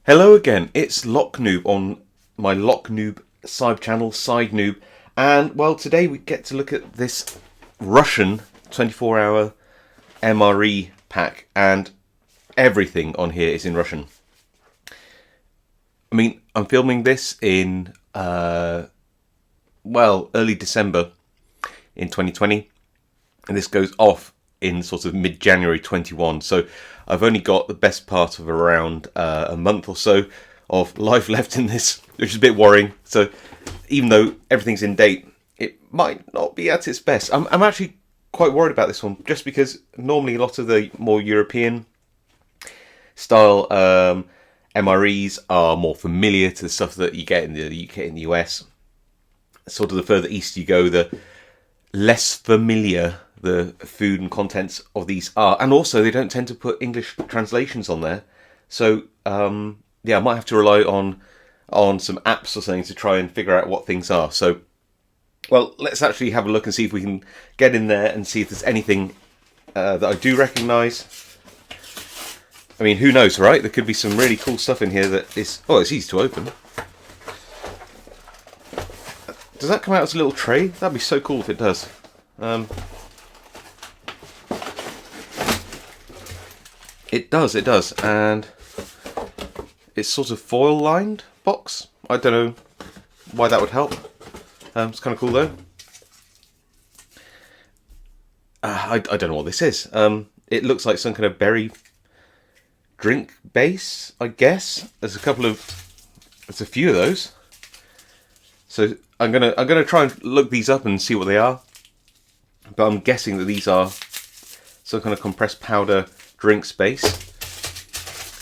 Hello again, it's Noob on my Noob side channel, Side Noob, and well, today we get to look at this Russian 24-hour MRE pack, and everything on here is in Russian. I mean, I'm filming this in, early December in 2020, and this goes off in sort of mid-January 21, so I've only got the best part of around a month or so of life left in this, which is a bit worrying. So even though everything's in date, it might not be at its best. I'm actually quite worried about this one, just because normally a lot of the more European style MREs are more familiar to the stuff that you get in the UK and the US. Sort of the further east you go, the less familiar the food and contents of these are, and also they don't tend to put English translations on there. So I might have to rely on some apps or something to try and figure out what things are. So, well, let's actually have a look and see if we can get in there and see if there's anything that I do recognise. I mean, who knows, right? There could be some really cool stuff in here that is... Oh, it's easy to open. Does that come out as a little tray? That'd be so cool if it does. It does, and it's sort of foil lined box. I don't know why that would help. It's kind of cool though. I don't know what this is. It looks like some kind of berry drink base, I guess. There's a few of those. So I'm gonna try and look these up and see what they are. But I'm guessing that these are some kind of compressed powder drink space.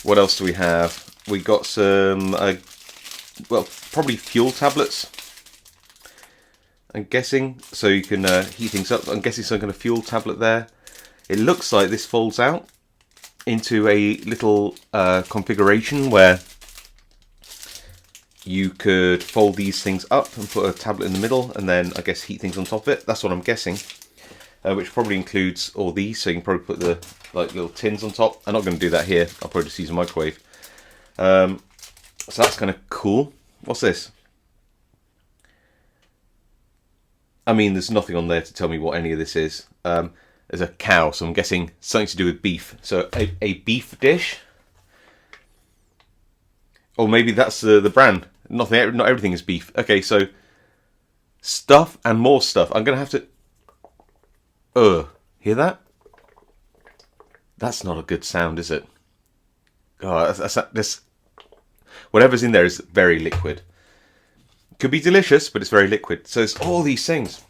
What else do we have? We got some, probably fuel tablets, I'm guessing, so you can heat things up. I'm guessing some kind of fuel tablet there. It looks like this folds out into a little configuration where you could fold these things up and put a tablet in the middle, and then I guess heat things on top of it. That's what I'm guessing. Which probably includes all these, so you can probably put the little tins on top. I'm not going to do that here. I'll probably just use a microwave. So that's kind of cool. What's this? I mean, there's nothing on there to tell me what any of this is. There's a cow, so I'm guessing something to do with beef. So a beef dish, or maybe that's the brand. Not everything is beef. Okay, so stuff and more stuff. I'm going to have to. Hear that? That's not a good sound, is it? Oh, this whatever's in there is very liquid. Could be delicious, but it's very liquid. So it's all these things.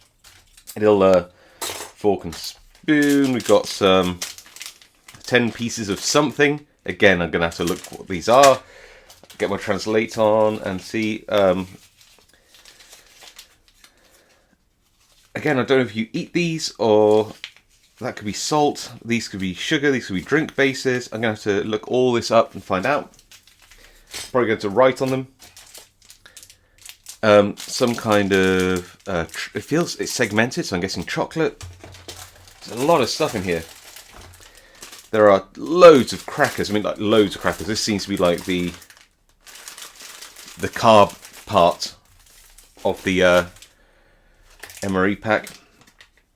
A little fork and spoon. We've got some 10 pieces of something. Again, I'm going to have to look what these are. Get my translate on and see. Again, I don't know if you eat these, or that could be salt, these could be sugar, these could be drink bases. I'm going to have to look all this up and find out. Probably going to write on them. Some kind of, it's segmented, so I'm guessing chocolate. There's a lot of stuff in here. There are loads of crackers, I mean like loads of crackers. This seems to be like the carb part of the MRE pack.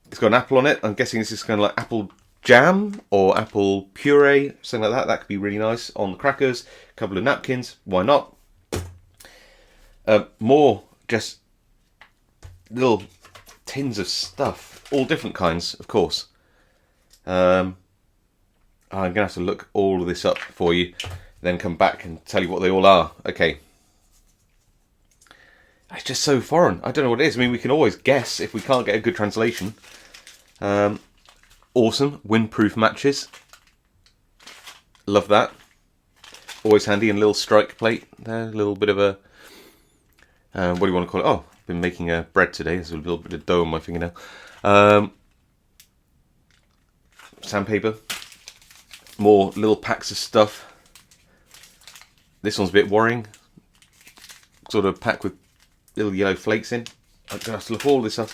It's got an apple on it. I'm guessing this is kind of like apple jam or apple puree, something like that. That could be really nice on the crackers. A couple of napkins, why not? More just little tins of stuff, all different kinds, of course. I'm gonna have to look all of this up for you, then come back and tell you what they all are. Okay. It's just so foreign. I don't know what it is. I mean, we can always guess if we can't get a good translation. Awesome. Windproof matches. Love that. Always handy. And a little strike plate there. A little bit of a... what do you want to call it? Oh, I've been making bread today. There's a little bit of dough on my fingernail. Sandpaper. More little packs of stuff. This one's a bit worrying. Sort of packed with little yellow flakes in. I'm going to have to look all this up.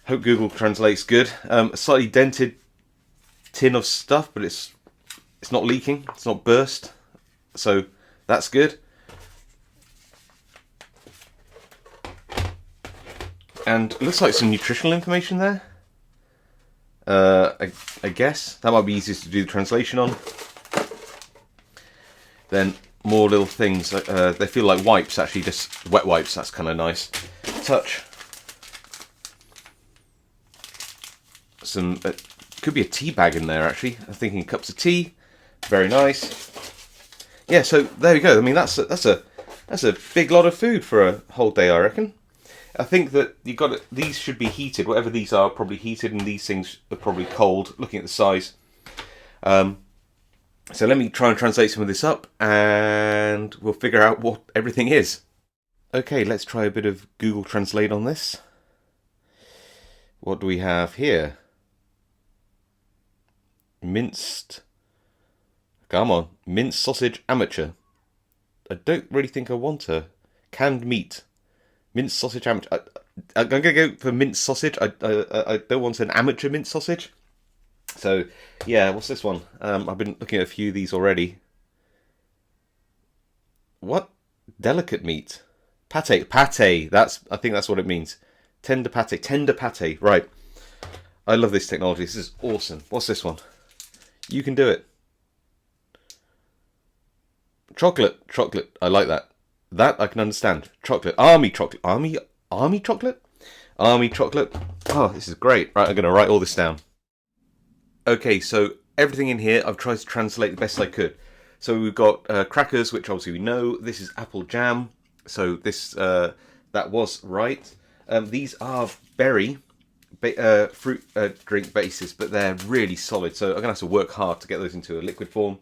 Hope Google translates good. A slightly dented tin of stuff, but it's not leaking. It's not burst. So That's good. And looks like some nutritional information there. I guess that might be easiest to do the translation on. Then more little things. They feel like wipes, actually, just wet wipes. That's kind of nice. Touch. Some could be a tea bag in there, actually. I'm thinking cups of tea. Very nice. Yeah, so there we go. I mean, that's a big lot of food for a whole day, I reckon. I think that these should be heated. Whatever these are, probably heated, and these things are probably cold. Looking at the size. So let me try and translate some of this up, and we'll figure out what everything is. Okay, let's try a bit of Google Translate on this. What do we have here? Minced. Come on, minced sausage amateur. I don't really think I want a canned meat. Minced sausage amateur. I'm gonna go for minced sausage. I don't want an amateur minced sausage. So yeah, what's this one? I've been looking at a few of these already. What? Delicate meat. Pate. Pate. I think that's what it means. Tender pate. Tender pate. Right. I love this technology. This is awesome. What's this one? You can do it. Chocolate. Chocolate. I like that. That I can understand. Chocolate. Army chocolate. Army chocolate? Army chocolate. Oh, this is great. Right, I'm going to write all this down. Okay, so everything in here I've tried to translate the best I could. So we've got crackers, which obviously we know. This is apple jam. So this that was right. These are berry fruit drink bases, but they're really solid. So I'm going to have to work hard to get those into a liquid form.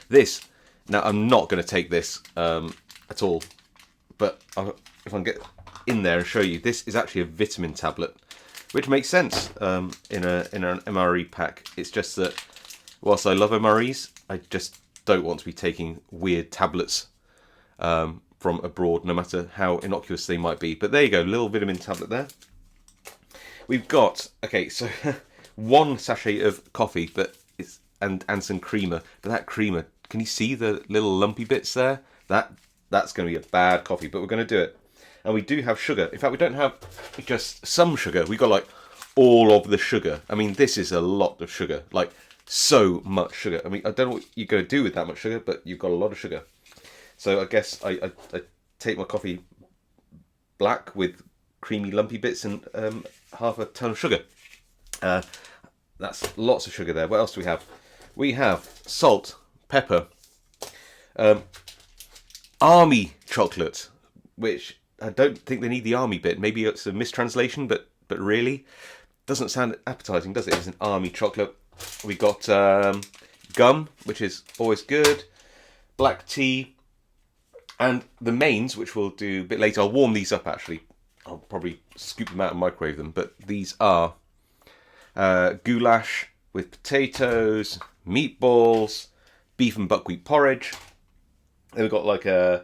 This, now I'm not going to take this at all, but if I can get in there and show you, this is actually a vitamin tablet, which makes sense in an MRE pack. It's just that whilst I love MREs, I just don't want to be taking weird tablets from abroad, no matter how innocuous they might be. But there you go, little vitamin tablet there. We've got, okay, so one sachet of coffee, but it's and some creamer. But that creamer, can you see the little lumpy bits there? That's going to be a bad coffee, but we're going to do it. And we do have sugar. In fact, we don't have just some sugar. We've got like all of the sugar. I mean, this is a lot of sugar, like so much sugar. I mean, I don't know what you're going to do with that much sugar, but you've got a lot of sugar. So I guess I take my coffee black with creamy lumpy bits and half a ton of sugar. That's lots of sugar there. What else do we have? We have salt, pepper, army chocolate, which I don't think they need the army bit. Maybe it's a mistranslation, but really doesn't sound appetizing, does it? It's an army chocolate. We got gum, which is always good, black tea, and the mains, which we'll do a bit later. I'll warm these up actually. I'll probably scoop them out and microwave them, but these are goulash with potatoes, meatballs, beef and buckwheat porridge. Then we've got like the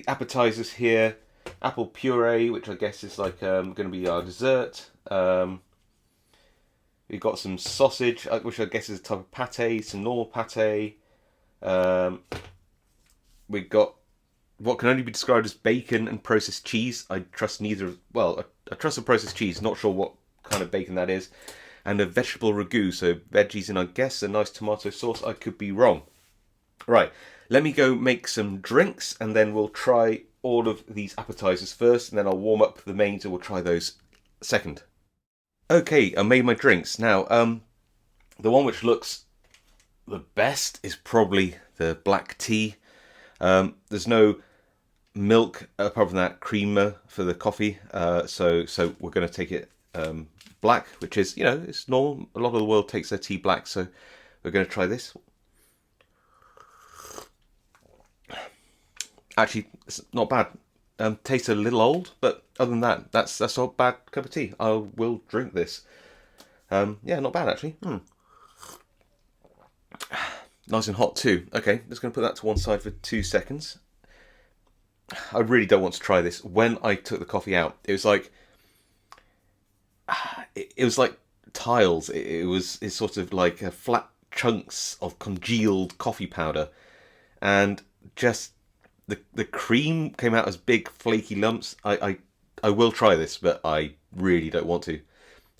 appetizers here, apple puree, which I guess is like going to be our dessert. We've got some sausage, which I guess is a type of pate, some normal pate. We've got what can only be described as bacon and processed cheese. I trust neither. Well, I trust the processed cheese. Not sure what kind of bacon that is. And a vegetable ragu, so veggies and I guess a nice tomato sauce. I could be wrong. Right, let me go make some drinks and then we'll try all of these appetizers first, and then I'll warm up the mains and we'll try those second. Okay, I made my drinks. Now, the one which looks the best is probably the black tea. There's no milk apart from that creamer for the coffee, so we're going to take it black, which is, it's normal. A lot of the world takes their tea black, so we're going to try this. Actually, it's not bad. Tastes a little old, but other than that, that's not a bad cup of tea. I will drink this. Yeah, not bad actually. Nice and hot too. Okay, just going to put that to one side for 2 seconds. I really don't want to try this. When I took the coffee out, it was like tiles. It's sort of like flat chunks of congealed coffee powder, and just the cream came out as big flaky lumps. I will try this, but I really don't want to.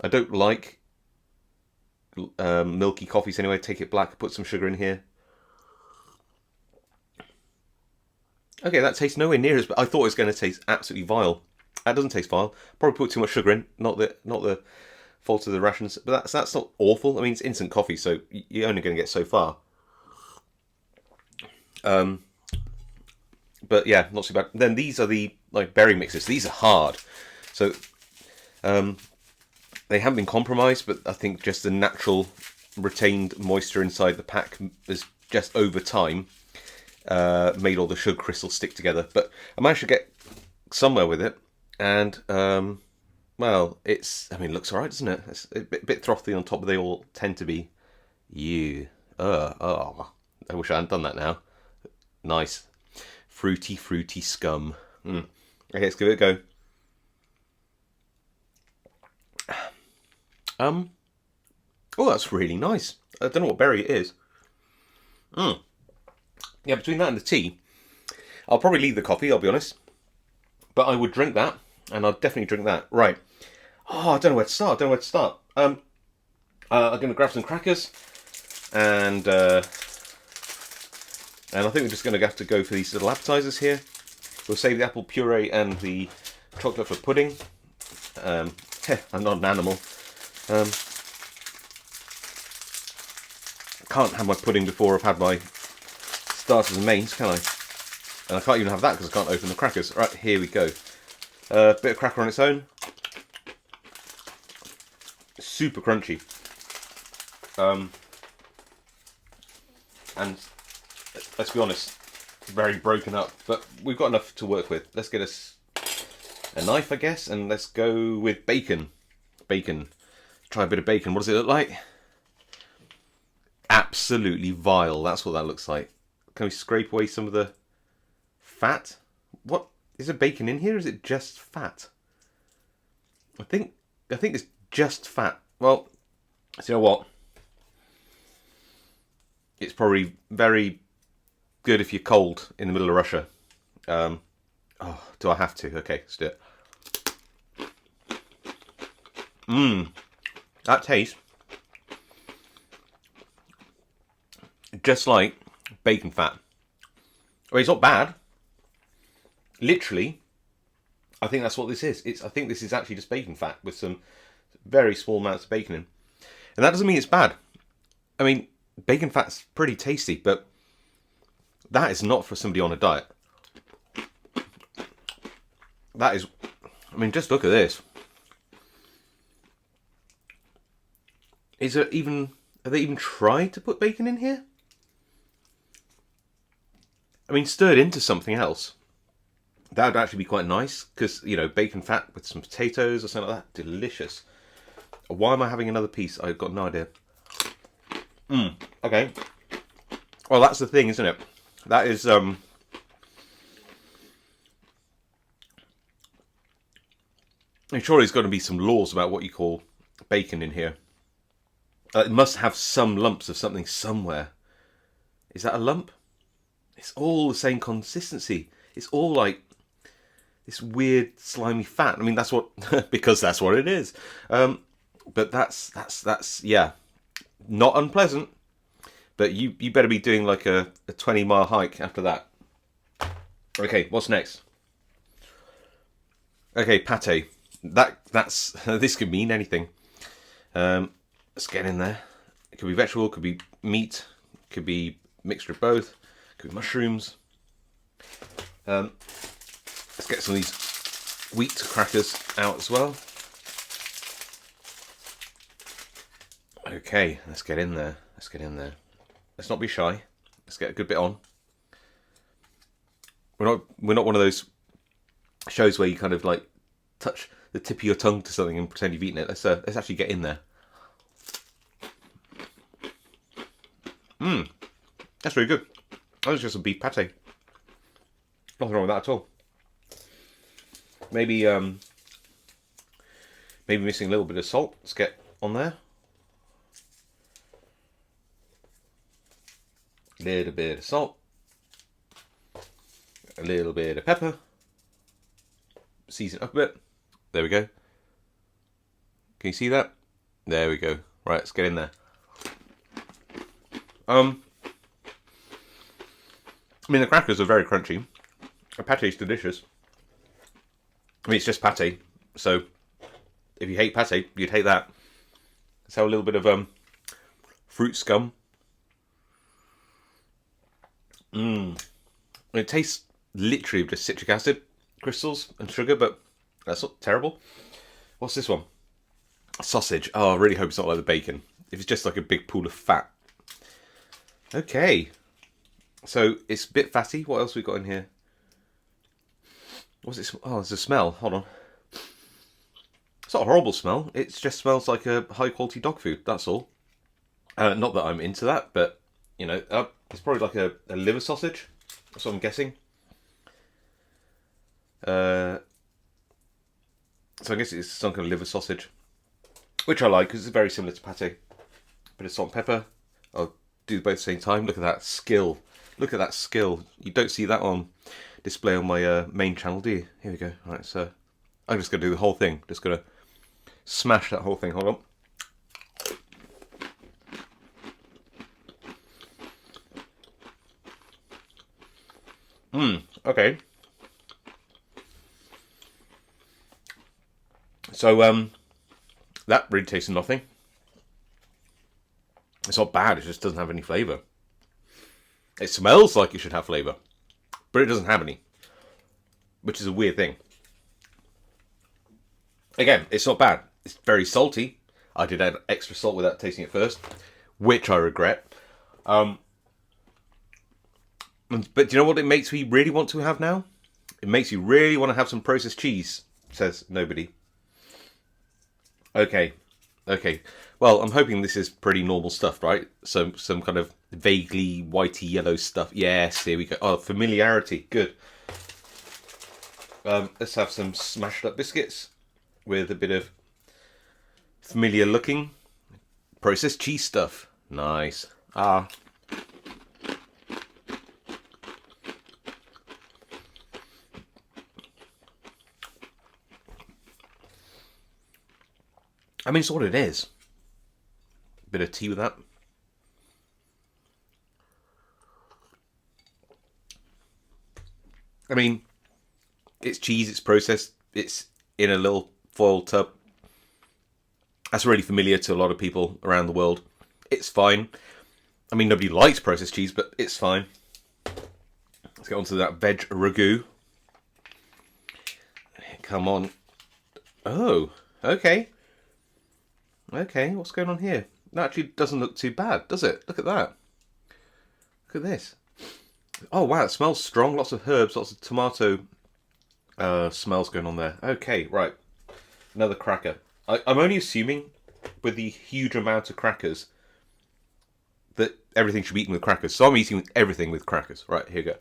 I don't like milky coffees anyway. Take it black, put some sugar in here. Okay, that tastes nowhere near as, but I thought it was going to taste absolutely vile. That doesn't taste vile. Probably put too much sugar in. Not the fault of the rations, but that's not awful. I mean, it's instant coffee, so you're only going to get so far. But yeah, not too bad. Then these are the berry mixes. These are hard, so they haven't been compromised, but I think just the natural retained moisture inside the pack is just over time made all the sugar crystals stick together. But I managed to get somewhere with it, and well, it looks alright, doesn't it? It's a bit frothy on top, but they all tend to be. I wish I hadn't done that now. Nice. Fruity scum. Okay, let's give it a go. Oh, that's really nice. I don't know what berry it is. Yeah, between that and the tea, I'll probably leave the coffee, I'll be honest. But I would drink that, and I'll definitely drink that. Right. Oh, I don't know where to start. I'm going to grab some crackers, and I think we're just going to have to go for these little appetizers here. We'll save the apple puree and the chocolate for pudding. I'm not an animal. Can't have my pudding before I've had my starters and mains, can I? And I can't even have that because I can't open the crackers. Right, here we go. Bit of cracker on its own. Super crunchy. And let's be honest, very broken up. But we've got enough to work with. Let's get us a knife, I guess, and let's go with bacon. Bacon. Try a bit of bacon. What does it look like? Absolutely vile. That's what that looks like. Can we scrape away some of the fat? What? Is there bacon in here? Or is it just fat? I think it's just fat. Well, so you know what? It's probably very good if you're cold in the middle of Russia. Oh, do I have to? Okay, let's do it. That tastes just like bacon fat. Well, it's not bad. Literally, I think that's what this is. I think this is actually just bacon fat with some very small amounts of bacon in. And that doesn't mean it's bad. I mean, bacon fat's pretty tasty, but that is not for somebody on a diet. That is, I mean, just look at this. Have they even tried to put bacon in here? I mean, stirred into something else. That would actually be quite nice, because, you know, bacon fat with some potatoes or something like that. Delicious. Why am I having another piece? I've got no idea. Okay. Well, that's the thing, isn't it? That is, I'm sure there's got to be some laws about what you call bacon in here. It must have some lumps of something somewhere. Is that a lump? It's all the same consistency. It's all like this weird slimy fat. I mean, that's what because that's what it is. But that's yeah, not unpleasant. But you better be doing like a 20-mile hike after that. Okay, what's next? Okay, pate. That's this could mean anything. Let's get in there. It could be vegetable, could be meat, could be mixture of both, could be mushrooms. Let's get some of these wheat crackers out as well. Okay, let's get in there. Let's not be shy. Let's get a good bit on. We're not one of those shows where you kind of like touch the tip of your tongue to something and pretend you've eaten it. Let's actually get in there. That's really good. That was just a beef pate. Nothing wrong with that at all. Maybe missing a little bit of salt. Let's get on there. Little bit of salt. A little bit of pepper. Season up a bit. There we go. Can you see that? There we go. Right, let's get in there. I mean, the crackers are very crunchy. The pate is delicious. I mean, it's just pate. So, if you hate pate, you'd hate that. Let's have a little bit of fruit scum. It tastes literally of just citric acid crystals and sugar, but that's not terrible. What's this one? Sausage. Oh, I really hope it's not like the bacon. If it's just like a big pool of fat. Okay. So it's a bit fatty. What else we got in here? What's it? Oh, there's a smell. Hold on. It's not a horrible smell. It just smells like a high quality dog food. That's all. Not that I'm into that, but you know, it's probably like a liver sausage. That's what I'm guessing. So I guess it's some kind of liver sausage, which I like because it's very similar to pate. Bit of salt and pepper. I'll do both at the same time. Look at that skill. Look at that skill. You don't see that on display on my main channel, do you? Here we go. All right, so I'm just going to do the whole thing. Just going to smash that whole thing. Hold on. Okay. So, that really tastes of nothing. It's not bad, it just doesn't have any flavour. It smells like it should have flavour, but it doesn't have any, which is a weird thing. Again, it's not bad. It's very salty. I did add extra salt without tasting it first, which I regret. But do you know what it makes me really want to have now? It makes you really want to have some processed cheese, says nobody. Okay. Well, I'm hoping this is pretty normal stuff, right? So some kind of vaguely whitey yellow stuff. Yes, here we go. Oh, familiarity. Good. Let's have some smashed up biscuits with a bit of familiar looking processed cheese stuff. Nice. I mean, it's what it is. Bit of tea with that. I mean, it's cheese, it's processed, it's in a little foil tub. That's really familiar to a lot of people around the world. It's fine. I mean, nobody likes processed cheese, but it's fine. Let's get on to that veg ragu. Come on. Oh, okay. Okay, what's going on here? That actually doesn't look too bad, does it? Look at that. Look at this. Oh, wow, it smells strong. Lots of herbs, lots of tomato smells going on there. Okay, right. Another cracker. I'm only assuming, with the huge amount of crackers, that everything should be eaten with crackers. So I'm eating everything with crackers. Right, here we go.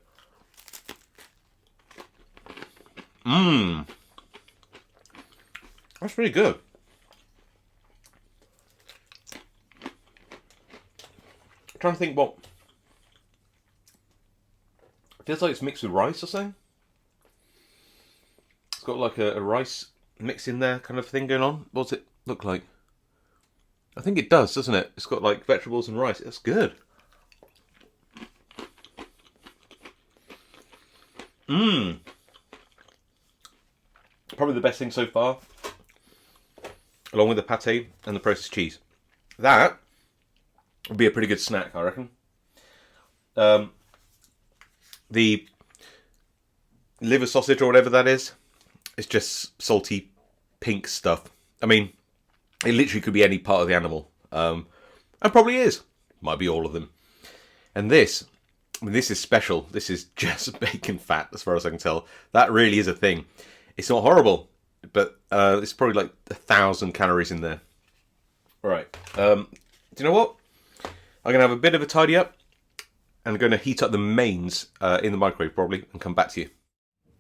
That's really good. I'm trying to think what... It feels like it's mixed with rice or something. It's got like a rice mix in there kind of thing going on. What's it look like? I think it does, doesn't it? It's got like vegetables and rice. That's good. Probably the best thing so far. Along with the pate and the processed cheese. That would be a pretty good snack, I reckon. The liver sausage or whatever that is, it's just salty pink stuff. I mean, it literally could be any part of the animal. And probably is. Might be all of them. And this, I mean, this is special. This is just bacon fat, as far as I can tell. That really is a thing. It's not horrible, but it's probably like 1,000 calories in there. All right. Do you know what? I'm going to have a bit of a tidy up. And I'm going to heat up the mains in the microwave probably and come back to you.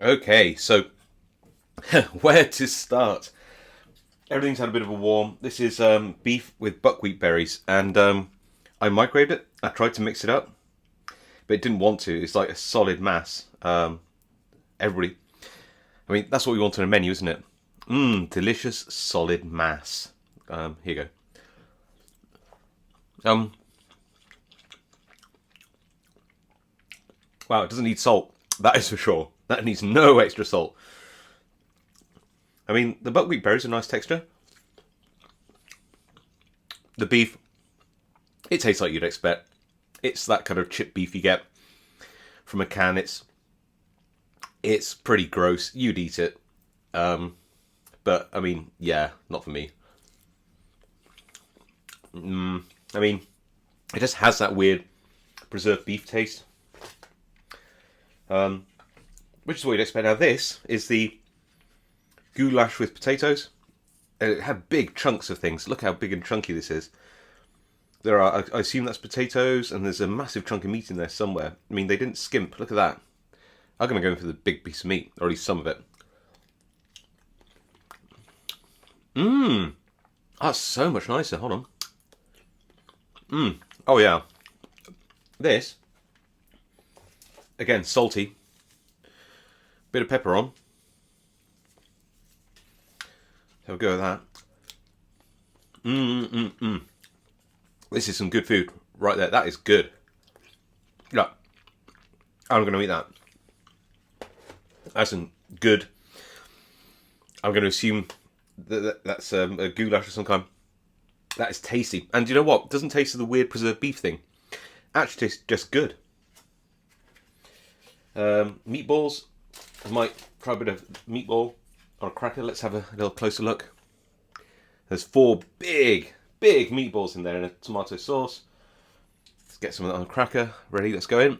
Okay, so where to start? Everything's had a bit of a warm. This is beef with buckwheat berries, and I microwaved it. I tried to mix it up, but it didn't want to. It's like a solid mass. everybody. I mean, that's what we want on a menu, isn't it? Delicious, solid mass. Here you go. Wow, it doesn't need salt. That is for sure. That needs no extra salt. I mean, the buckwheat berries are a nice texture. The beef, it tastes like you'd expect. It's that kind of chipped beef you get from a can. It's pretty gross. You'd eat it. But, I mean, yeah, not for me. I mean, it just has that weird preserved beef taste. Which is what you'd expect. Now this is the goulash with potatoes. And it had big chunks of things. Look how big and chunky this is. There are, I assume that's potatoes, and there's a massive chunk of meat in there somewhere. I mean, they didn't skimp. Look at that. I'm going to go in for the big piece of meat, or at least some of it. That's so much nicer. Hold on. Oh yeah. This, again, salty. Bit of pepper on. Have a go at that. This is some good food right there. That is good. Yeah, I'm going to eat that. That's some good. I'm going to assume that's a goulash of some kind. That is tasty. And you know what? It doesn't taste of the weird preserved beef thing. Actually tastes just good. Meatballs. I might try a bit of meatball on a cracker. Let's have a little closer look. There's 4 big meatballs in there in a tomato sauce. Let's get some of that on a cracker. Ready? Let's go in.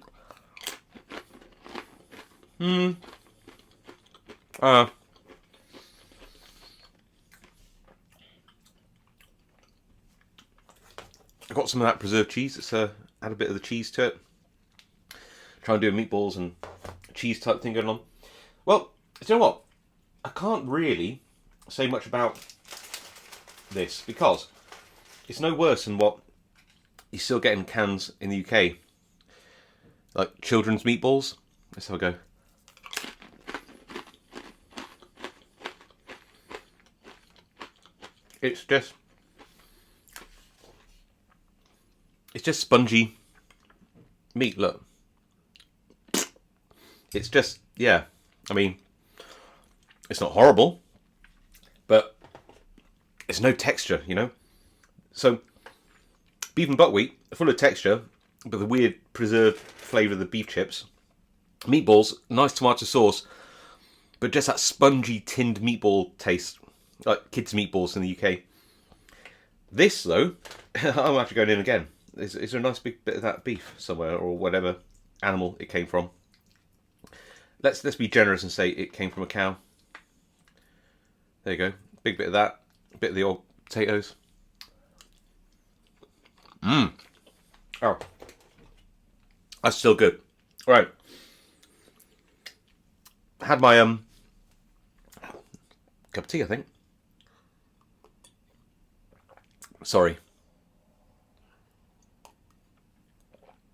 I got some of that preserved cheese. Let's add a bit of the cheese to it. Try and do a meatballs and cheese type thing going on. Well, you know what? I can't really say much about this because it's no worse than what you still get in cans in the UK. Like children's meatballs. Let's have a go. It's just spongy meat, look. It's just, yeah. I mean, it's not horrible, but it's no texture, you know? So, beef and buckwheat, full of texture, but the weird preserved flavour of the beef chips. Meatballs, nice tomato sauce, but just that spongy tinned meatball taste, like kids' meatballs in the UK. This, though, I'm actually going in again. Is there a nice big bit of that beef somewhere, or whatever animal it came from? Let's be generous and say it came from a cow. There you go. Big bit of that. A bit of the old potatoes. Oh. That's still good. Right. Had my cup of tea, I think. Sorry.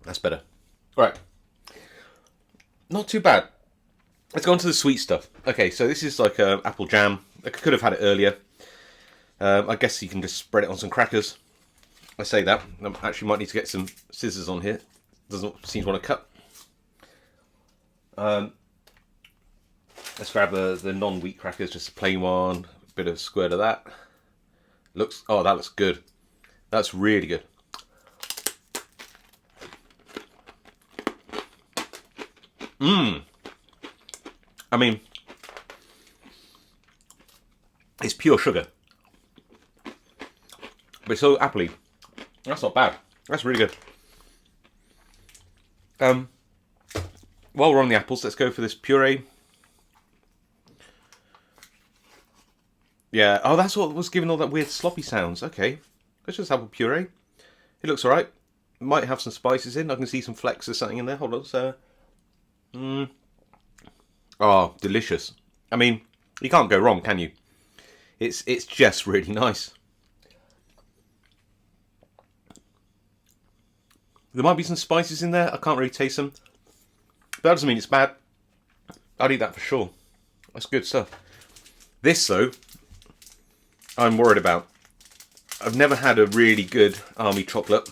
That's better. Right. Not too bad. Let's go on to the sweet stuff. Okay, so this is like apple jam. I could have had it earlier. I guess you can just spread it on some crackers. I say that. I actually might need to get some scissors on here. Doesn't seem to want to cut. Let's grab the non-wheat crackers, just a plain one. A bit of squirt of that. Oh, that looks good. That's really good. I mean, it's pure sugar. But it's so appley. That's not bad. That's really good. While we're on the apples, let's go for this puree. Yeah, oh, that's what was giving all that weird sloppy sounds. Okay, let's just apple puree. It looks alright. Might have some spices in. I can see some flecks or something in there. Hold on, so... Oh, delicious. I mean, you can't go wrong, can you? It's just really nice. There might be some spices in there. I can't really taste them. But that doesn't mean it's bad. I'd eat that for sure. That's good stuff. This, though, I'm worried about. I've never had a really good army chocolate.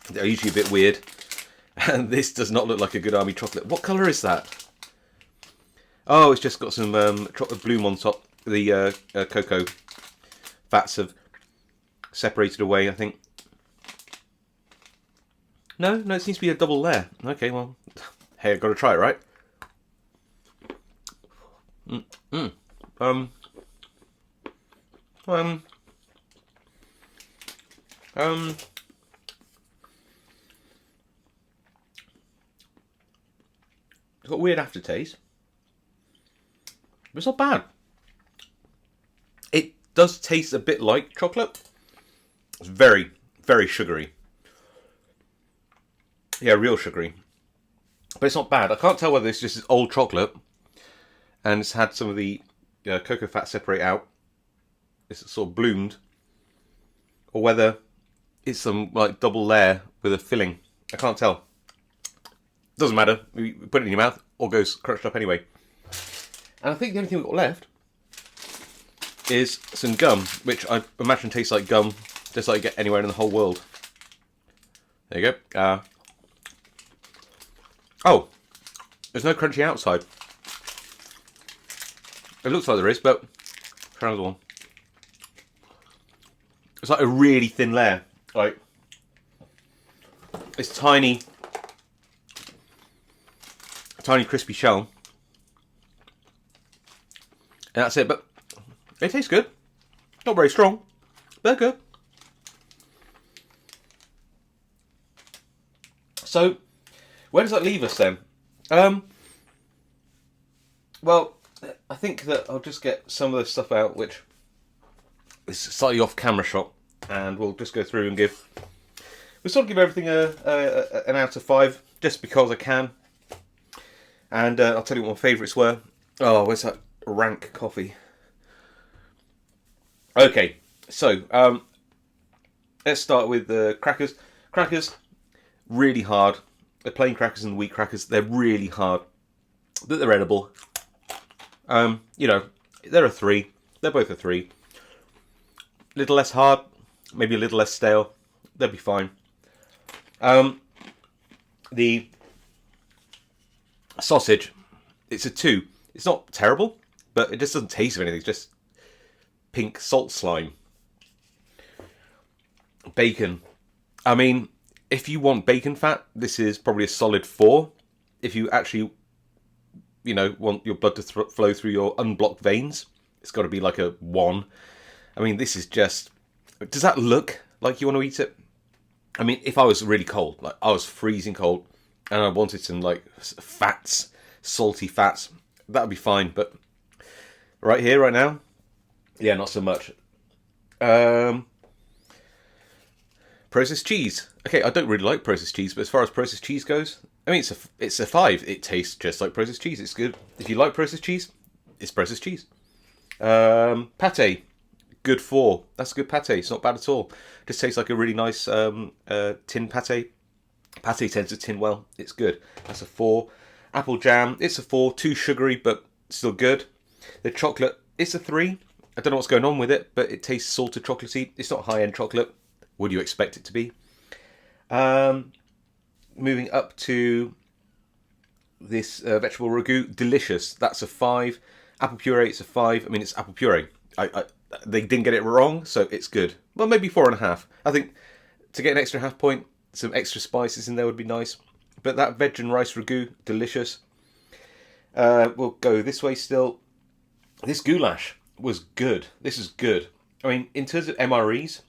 They're usually a bit weird. And this does not look like a good army chocolate. What colour is that? Oh, it's just got some chocolate bloom on top. The cocoa fats have separated away, I think. No, it seems to be a double layer. Okay, well, hey, I've got to try it, right? It's got a weird aftertaste. But it's not bad. It does taste a bit like chocolate. It's very, very sugary. Yeah, real sugary. But it's not bad. I can't tell whether it's just this old chocolate and it's had some of the cocoa fat separate out. It's sort of bloomed. Or whether it's some like double layer with a filling. I can't tell. Doesn't matter. You put it in your mouth, all goes crunched up anyway. And I think the only thing we've got left is some gum, which I imagine tastes like gum, just like you get anywhere in the whole world. There you go. Oh, there's no crunchy outside. It looks like there is, but try another one. It's like a really thin layer. Like, it's tiny crispy shell. And that's it, but it tastes good. Not very strong, but good. So, where does that leave us then? Well, I think that I'll just get some of the stuff out, which is slightly off camera shot, and we'll just go through and we'll sort of give everything an out of 5, just because I can. And I'll tell you what my favourites were. Oh, where's that rank coffee? Okay, so let's start with the crackers. Crackers, really hard. The plain crackers and the wheat crackers, they're really hard, but they're edible. You know, they're a 3. They're both a 3. A little less hard, maybe a little less stale. They'll be fine. The sausage, it's a 2. It's not terrible, but it just doesn't taste of anything. It's just pink salt slime. Bacon. I mean, if you want bacon fat, this is probably a solid 4. If you actually, you know, want your blood to flow through your unblocked veins, it's got to be like a 1. I mean, this is just... Does that look like you want to eat it? I mean, if I was really cold, like I was freezing cold, and I wanted some like fats, salty fats, that would be fine. But right here, right now, yeah, not so much. Processed cheese. Okay, I don't really like processed cheese, but as far as processed cheese goes, I mean, it's a 5. It tastes just like processed cheese. It's good. If you like processed cheese, it's processed cheese. Pate. Good 4. That's a good pate. It's not bad at all. Just tastes like a really nice tin pate. Pate tends to tin well. It's good. That's a 4. Apple jam. It's a 4. Too sugary, but still good. The chocolate. It's a 3. I don't know what's going on with it, but it tastes salted chocolatey. It's not high-end chocolate. Would you expect it to be? Moving up to this vegetable ragu. Delicious. That's a 5. Apple puree. It's a 5. I mean, it's apple puree. They didn't get it wrong, so it's good. Well, maybe 4.5. I think to get an extra half point, some extra spices in there would be nice. But that veg and rice ragu, delicious. We'll go this way still. This goulash was good. This is good. I mean, in terms of MREs,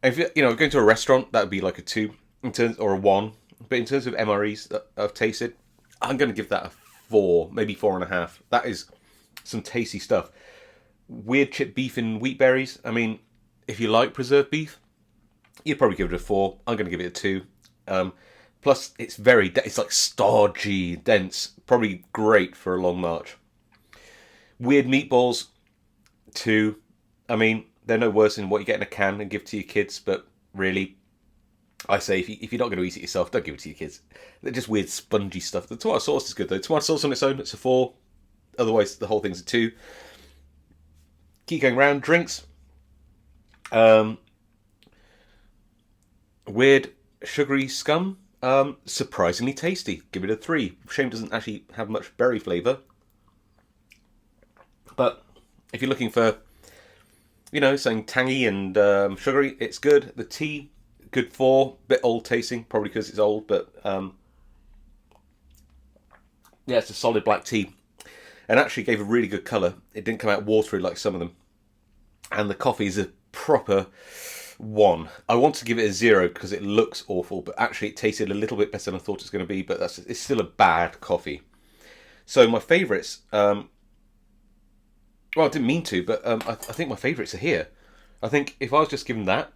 if you know, going to a restaurant, that would be like a 2 in terms, or a 1. But in terms of MREs that I've tasted, I'm going to give that a 4, maybe 4.5. That is some tasty stuff. Weird chip beef and wheat berries. I mean, if you like preserved beef, you'd probably give it a 4. I'm going to give it a 2. Plus, it's it's like stodgy, dense. Probably great for a long march. Weird meatballs, 2. I mean, they're no worse than what you get in a can and give to your kids, but really, I say if you're not going to eat it yourself, don't give it to your kids. They're just weird spongy stuff. The tomato sauce is good though. Tomato sauce on its own, it's a 4. Otherwise, the whole thing's a 2. Keep going round. Drinks. Weird sugary scum. Surprisingly tasty. Give it a 3. Shame it doesn't actually have much berry flavour. But if you're looking for, something tangy and sugary, it's good. The tea, good 4. Bit old tasting, probably because it's old, but yeah, it's a solid black tea. And actually gave a really good colour. It didn't come out watery like some of them. And the coffee is a proper 1. I want to give it a 0 because it looks awful, but actually it tasted a little bit better than I thought it was going to be, but it's still a bad coffee. So my favourites, well, I didn't mean to, but I think my favourites are here. I think if I was just given that,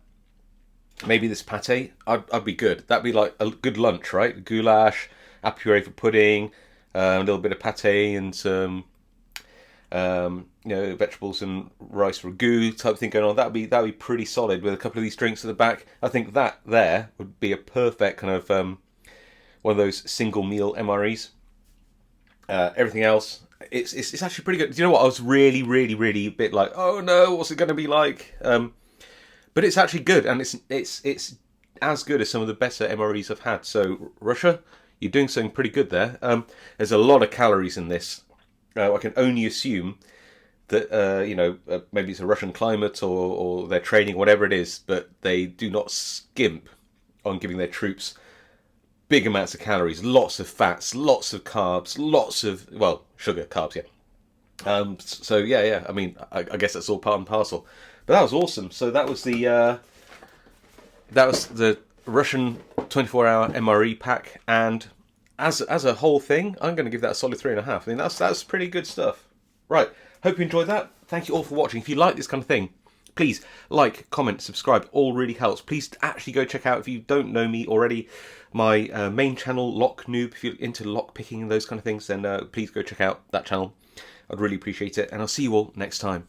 maybe this pate, I'd be good. That'd be like a good lunch, right? Goulash, apple puree for pudding, a little bit of pate and some, vegetables and rice ragu type thing going on. That'd be pretty solid with a couple of these drinks at the back. I think that there would be a perfect kind of one of those single meal MREs. Everything else, it's actually pretty good. Do you know what? I was really, really, really a bit like, oh no, what's it going to be like? But it's actually good, and it's as good as some of the better MREs I've had. So Russia, you're doing something pretty good there. There's a lot of calories in this. I can only assume that maybe it's a Russian climate or their training, whatever it is, but they do not skimp on giving their troops big amounts of calories, lots of fats, lots of carbs, lots of sugar, carbs, yeah. So yeah. I mean, I guess that's all part and parcel. But that was awesome. So that was the Russian 24-hour MRE pack, and as a whole thing, I'm going to give that a solid 3.5. I mean, that's pretty good stuff. Right. Hope you enjoyed that. Thank you all for watching. If you like this kind of thing, please like, comment, subscribe. All really helps. Please actually go check out, if you don't know me already, my main channel, Lock Noob. If you're into lock picking and those kind of things, then please go check out that channel. I'd really appreciate it. And I'll see you all next time.